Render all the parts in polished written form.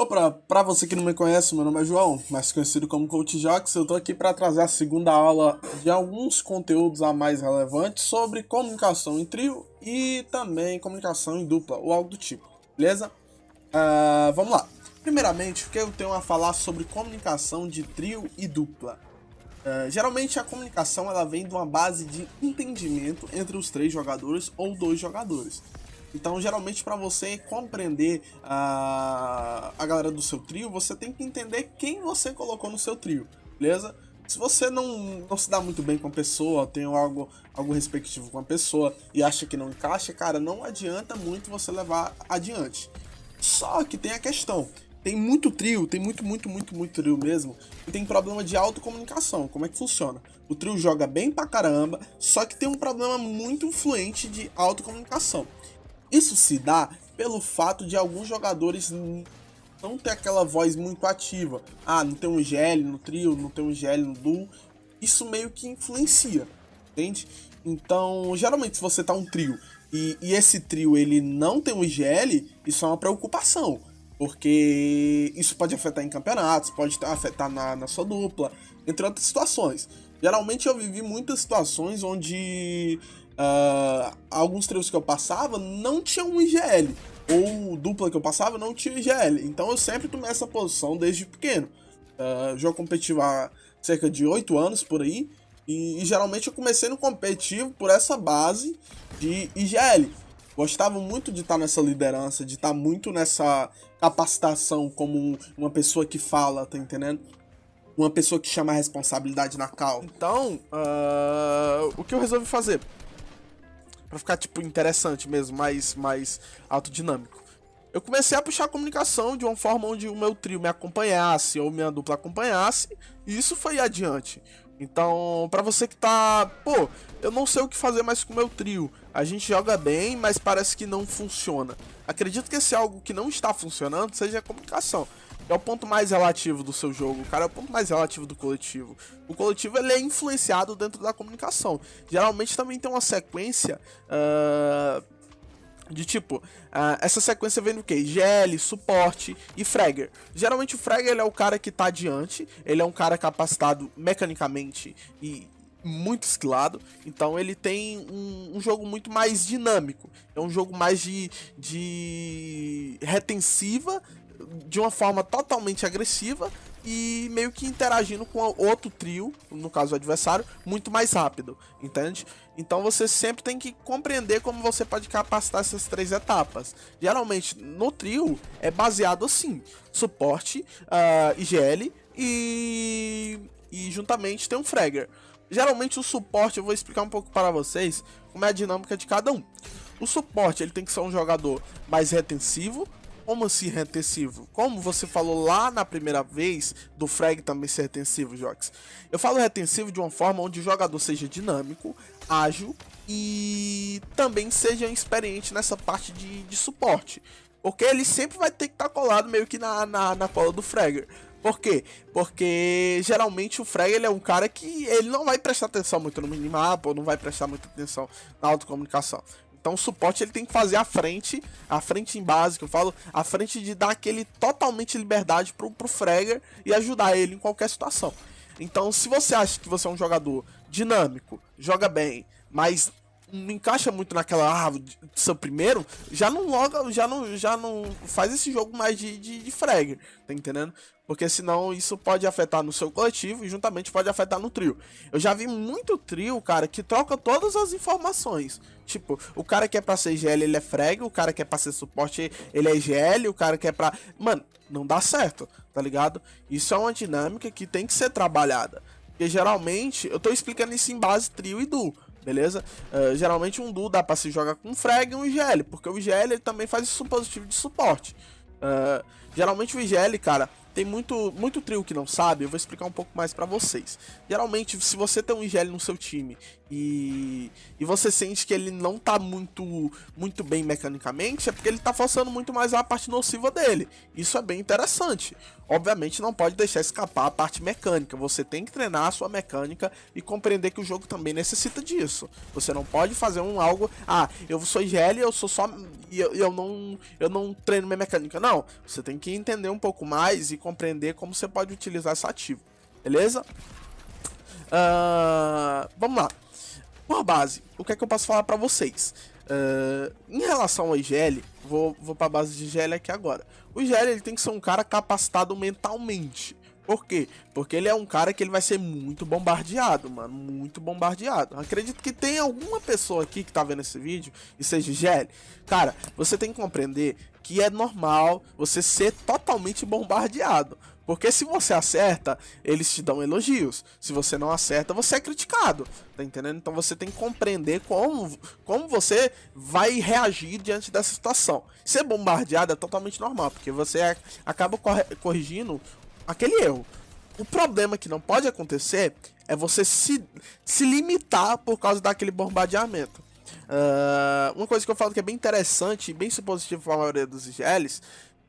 Opa, pra você que não me conhece, meu nome é João, mais conhecido como Coach Jox. Eu tô aqui para trazer a segunda aula de alguns conteúdos a mais relevantes sobre comunicação em trio e também comunicação em dupla, ou algo do tipo, beleza? Vamos lá. Primeiramente, o que eu tenho a falar sobre comunicação de trio e dupla? Geralmente a comunicação ela vem de uma base de entendimento entre os três jogadores ou dois jogadores. Então, geralmente, para você compreender a galera do seu trio, você tem que entender quem você colocou no seu trio, beleza? Se você não se dá muito bem com a pessoa, tem algo respectivo com a pessoa e acha que não encaixa, cara, não adianta muito você levar adiante. Só que tem a questão. Tem muito trio, tem muito trio mesmo, e tem problema de autocomunicação. Como é que funciona? O trio joga bem pra caramba, só que tem um problema muito influente de autocomunicação. Isso se dá pelo fato de alguns jogadores não ter aquela voz muito ativa. Ah, não tem um IGL no trio, não tem um IGL no duo. Isso meio que influencia, entende? Então, geralmente se você tá um trio e esse trio ele não tem um IGL, isso é uma preocupação. Porque isso pode afetar em campeonatos, pode afetar na sua dupla, entre outras situações. Geralmente eu vivi muitas situações onde alguns trios que eu passava não tinham um IGL, ou dupla que eu passava não tinha IGL. Então eu sempre tomei essa posição desde pequeno. Jogo competitivo há cerca de 8 anos por aí, e geralmente eu comecei no competitivo por essa base de IGL. Gostava muito de estar nessa liderança, de estar muito nessa capacitação como uma pessoa que fala, tá entendendo? Uma pessoa que chama a responsabilidade na cal. Então, o que eu resolvi fazer? Pra ficar, tipo, interessante mesmo, mais autodinâmico. Eu comecei a puxar a comunicação de uma forma onde o meu trio me acompanhasse ou minha dupla acompanhasse, e isso foi adiante. Então, pra você que tá, pô, eu não sei o que fazer mais com o meu trio. A gente joga bem, mas parece que não funciona. Acredito que esse algo que não está funcionando seja a comunicação. É o ponto mais relativo do seu jogo, cara, é o ponto mais relativo do coletivo. O coletivo ele é influenciado dentro da comunicação. Geralmente também tem uma sequência de tipo, essa sequência vem do que? GL, suporte e fragger. Geralmente o fragger ele é o cara que tá adiante, ele é um cara capacitado mecanicamente e muito esquilado, então ele tem um jogo muito mais dinâmico, é um jogo mais de retensiva, de uma forma totalmente agressiva e meio que interagindo com outro trio, no caso o adversário, muito mais rápido, entende? Então você sempre tem que compreender como você pode capacitar essas três etapas. Geralmente no trio é baseado assim: suporte, IGL e juntamente tem um fragger. Geralmente o suporte, eu vou explicar um pouco para vocês como é a dinâmica de cada um. O suporte ele tem que ser um jogador mais retensivo. Como assim retensivo? Como você falou lá na primeira vez do frag também ser retensivo, Jox. Eu falo retensivo de uma forma onde o jogador seja dinâmico, ágil e também seja experiente nessa parte de suporte. Porque ele sempre vai ter que estar colado meio que na cola do fragger. Por quê? Porque geralmente o frag ele é um cara que ele não vai prestar atenção muito no minimapa, ou não vai prestar muita atenção na autocomunicação. Então o suporte ele tem que fazer a frente em base, que eu falo, a frente de dar aquele totalmente liberdade pro fragger e ajudar ele em qualquer situação. Então se você acha que você é um jogador dinâmico, joga bem, mas não encaixa muito naquela seu primeiro, já não loga, já não faz esse jogo mais de fragger, tá entendendo? Porque senão isso pode afetar no seu coletivo e juntamente pode afetar no trio. Eu já vi muito trio, cara, que troca todas as informações. Tipo, o cara que é pra ser GL, ele é frag, o cara que é pra ser suporte, ele é GL, o cara que é pra... Mano, não dá certo, tá ligado? Isso é uma dinâmica que tem que ser trabalhada. Porque geralmente, eu tô explicando isso em base trio e duo. Beleza? Geralmente um duo dá pra se jogar com um frag e um IGL, porque o IGL ele também faz esse supositivo de suporte. Geralmente o IGL, cara, tem muito trio que não sabe, eu vou explicar um pouco mais pra vocês. Geralmente, se você tem um IGL no seu time e você sente que ele não tá muito bem mecanicamente, é porque ele tá forçando muito mais a parte nociva dele. Isso é bem interessante. Obviamente não pode deixar escapar a parte mecânica, você tem que treinar a sua mecânica e compreender que o jogo também necessita disso. Você não pode fazer algo, eu sou IGL, eu sou só eu não treino minha mecânica. Não, você tem que entender um pouco mais e compreender como você pode utilizar esse ativo, beleza? Vamos lá. Por base, o que é que eu posso falar pra vocês? Em relação ao IGL, vou pra base de IGL aqui agora. O IGL ele tem que ser um cara capacitado mentalmente. Por quê? Porque ele é um cara que ele vai ser muito bombardeado, mano, muito bombardeado. Acredito que tem alguma pessoa aqui que tá vendo esse vídeo e seja IGL. Cara, você tem que compreender que é normal você ser totalmente bombardeado. Porque se você acerta, eles te dão elogios. Se você não acerta, você é criticado. Tá entendendo? Então você tem que compreender como você vai reagir diante dessa situação. Ser bombardeado é totalmente normal, porque você acaba corrigindo aquele erro. O problema que não pode acontecer é você se limitar por causa daquele bombardeamento. Uma coisa que eu falo que é bem interessante e bem positivo para a maioria dos IGLs,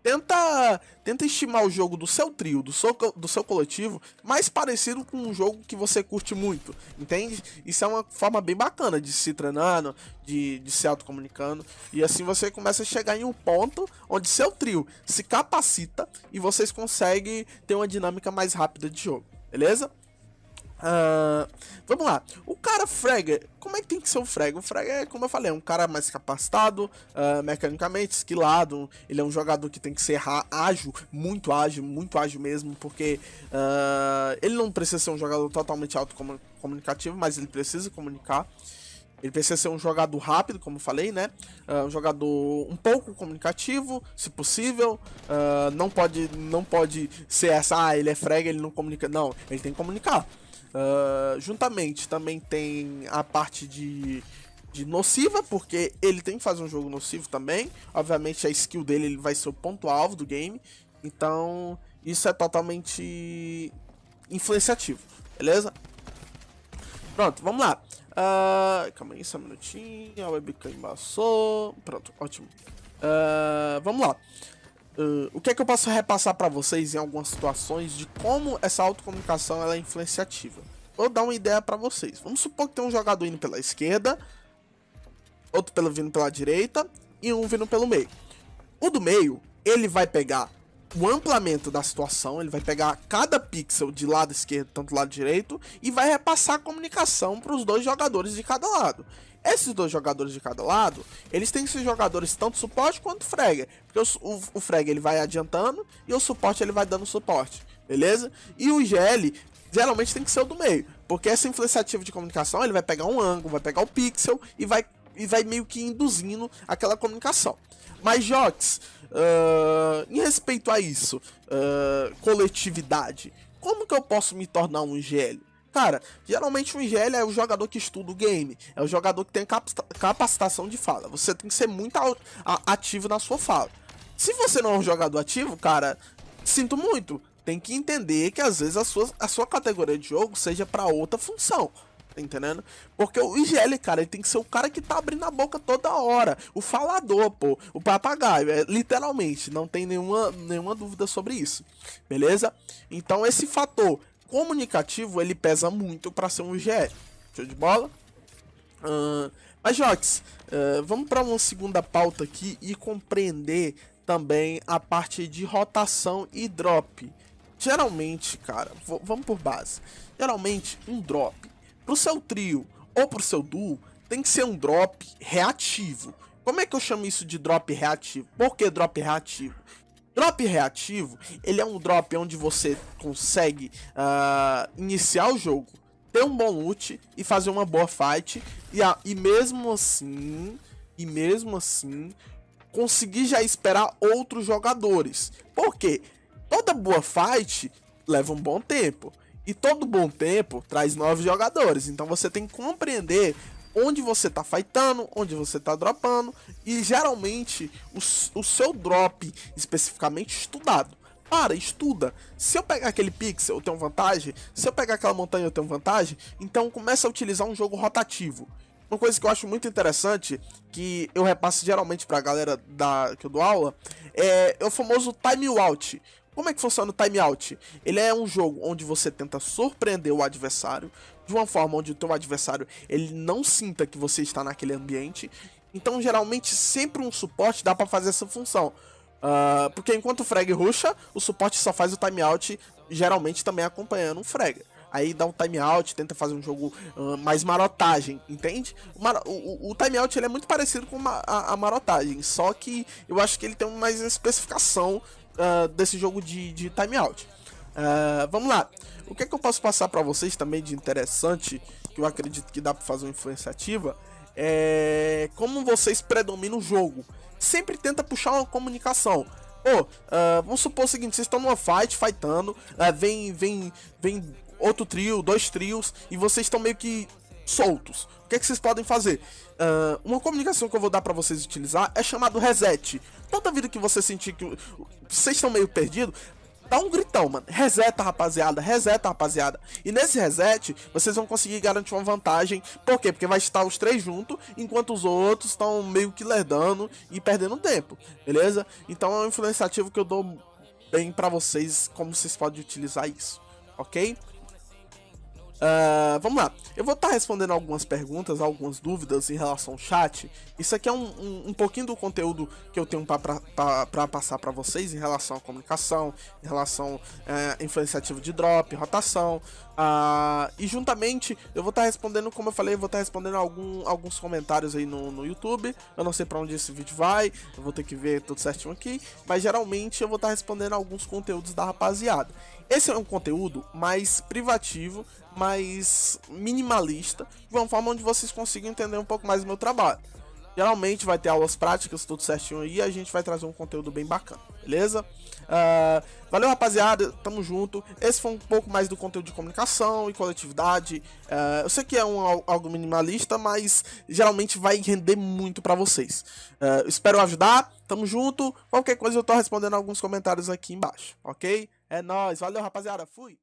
tenta estimar o jogo do seu trio, do seu coletivo, mais parecido com um jogo que você curte muito, entende? Isso é uma forma bem bacana de se treinando, de se autocomunicando, e assim você começa a chegar em um ponto onde seu trio se capacita e vocês conseguem ter uma dinâmica mais rápida de jogo, beleza? Vamos lá, o cara Fragger, como é que tem que ser o Fragger? O Fragger é, como eu falei, um cara mais capacitado, mecanicamente, skillado. Ele é um jogador que tem que ser ágil, muito ágil mesmo, porque ele não precisa ser um jogador totalmente autocomunicativo, mas ele precisa comunicar. Ele precisa ser um jogador rápido, como eu falei, né? Um jogador um pouco comunicativo, se possível. Não pode ser ele é Fragger, ele não comunica. Não, ele tem que comunicar. Juntamente também tem a parte de nociva, porque ele tem que fazer um jogo nocivo também. Obviamente a skill dele ele vai ser o ponto-alvo do game. Então isso é totalmente influenciativo, beleza? Pronto, vamos lá. Calma aí, só um minutinho. A webcam embaçou. Pronto, ótimo. Vamos lá. O que é que eu posso repassar para vocês em algumas situações de como essa autocomunicação ela é influenciativa? Vou dar uma ideia para vocês. Vamos supor que tem um jogador indo pela esquerda, outro vindo pela direita e um vindo pelo meio. O do meio, ele vai pegar o amplamento da situação, ele vai pegar cada pixel de lado esquerdo, tanto do lado direito, e vai repassar a comunicação para os dois jogadores de cada lado. Esses dois jogadores de cada lado, eles têm que ser jogadores tanto suporte quanto fragger, porque o fragger ele vai adiantando e o suporte ele vai dando suporte, beleza? E o IGL geralmente tem que ser o do meio, porque essa influenciativa de comunicação ele vai pegar um ângulo, vai pegar o pixel e vai meio que induzindo aquela comunicação. Mas Jox, em respeito a isso, coletividade, como que eu posso me tornar um IGL? Cara, geralmente o IGL é o jogador que estuda o game, é o jogador que tem capacitação de fala. Você tem que ser muito ativo na sua fala. Se você não é um jogador ativo, cara, sinto muito. Tem que entender que às vezes a sua categoria de jogo seja para outra função. Tá entendendo? Porque o IGL, cara, ele tem que ser o cara que tá abrindo a boca toda hora. O falador, pô. O papagaio. Literalmente, não tem nenhuma dúvida sobre isso. Beleza? Então esse fator comunicativo, ele pesa muito pra ser um IGL. Show de bola? Mas, Jox, vamos pra uma segunda pauta aqui e compreender também a parte de rotação e drop. Geralmente, cara, vamos por base. Geralmente, um drop pro seu trio ou pro seu duo tem que ser um drop reativo. Como é que eu chamo isso de drop reativo? Por que drop reativo? Drop reativo, ele é um drop onde você consegue iniciar o jogo, ter um bom loot e fazer uma boa fight e mesmo assim conseguir já esperar outros jogadores. Por quê? Toda boa fight leva um bom tempo. E todo bom tempo traz novos jogadores. Então você tem que compreender onde você tá fightando, onde você tá dropando. E geralmente o seu drop especificamente estudado. Para, estuda. Se eu pegar aquele pixel, eu tenho vantagem. Se eu pegar aquela montanha, eu tenho vantagem. Então começa a utilizar um jogo rotativo. Uma coisa que eu acho muito interessante, que eu repasso geralmente pra galera que eu dou aula, é o famoso time out. Como é que funciona o time out? Ele é um jogo onde você tenta surpreender o adversário, de uma forma onde o teu adversário ele não sinta que você está naquele ambiente. Então geralmente sempre um suporte dá pra fazer essa função. Porque enquanto o frag rusha, o suporte só faz o timeout, geralmente também acompanhando o frag. Aí dá um timeout, tenta fazer um jogo mais marotagem, entende? O timeout ele é muito parecido com a marotagem, só que eu acho que ele tem mais especificação desse jogo de timeout. Vamos lá. O que é que eu posso passar pra vocês também de interessante, que eu acredito que dá pra fazer uma influência ativa, é como vocês predominam o jogo. Sempre tenta puxar uma comunicação. Vamos supor o seguinte, vocês estão numa fightando, vem outro trio, 2 trios, e vocês estão meio que soltos. O que é que vocês podem fazer? Uma comunicação que eu vou dar pra vocês utilizar é chamado reset. Toda vida que você sentir que vocês estão meio perdidos, dá um gritão, mano. Reseta, rapaziada. Reseta, rapaziada. E nesse reset, vocês vão conseguir garantir uma vantagem. Por quê? Porque vai estar os 3 juntos, enquanto os outros estão meio que lerdando e perdendo tempo. Beleza? Então é um influenciativo que eu dou bem pra vocês, como vocês podem utilizar isso. Ok? Vamos lá, eu vou estar respondendo algumas perguntas, algumas dúvidas em relação ao chat. Isso aqui é um pouquinho do conteúdo que eu tenho para passar para vocês em relação à comunicação, em relação a influenciativo de drop, rotação. E juntamente eu vou estar respondendo, como eu falei, eu vou estar respondendo alguns comentários aí no YouTube. Eu não sei para onde esse vídeo vai, eu vou ter que ver tudo certinho aqui, mas geralmente eu vou estar respondendo alguns conteúdos da rapaziada. Esse é um conteúdo mais privativo, mais minimalista, de uma forma onde vocês consigam entender um pouco mais do meu trabalho. Geralmente vai ter aulas práticas, tudo certinho aí, e a gente vai trazer um conteúdo bem bacana, beleza? Valeu, rapaziada, tamo junto. Esse foi um pouco mais do conteúdo de comunicação e coletividade. Eu sei que é algo minimalista, mas geralmente vai render muito pra vocês. Espero ajudar, tamo junto. Qualquer coisa eu tô respondendo alguns comentários aqui embaixo, ok? É nóis, valeu, rapaziada, fui!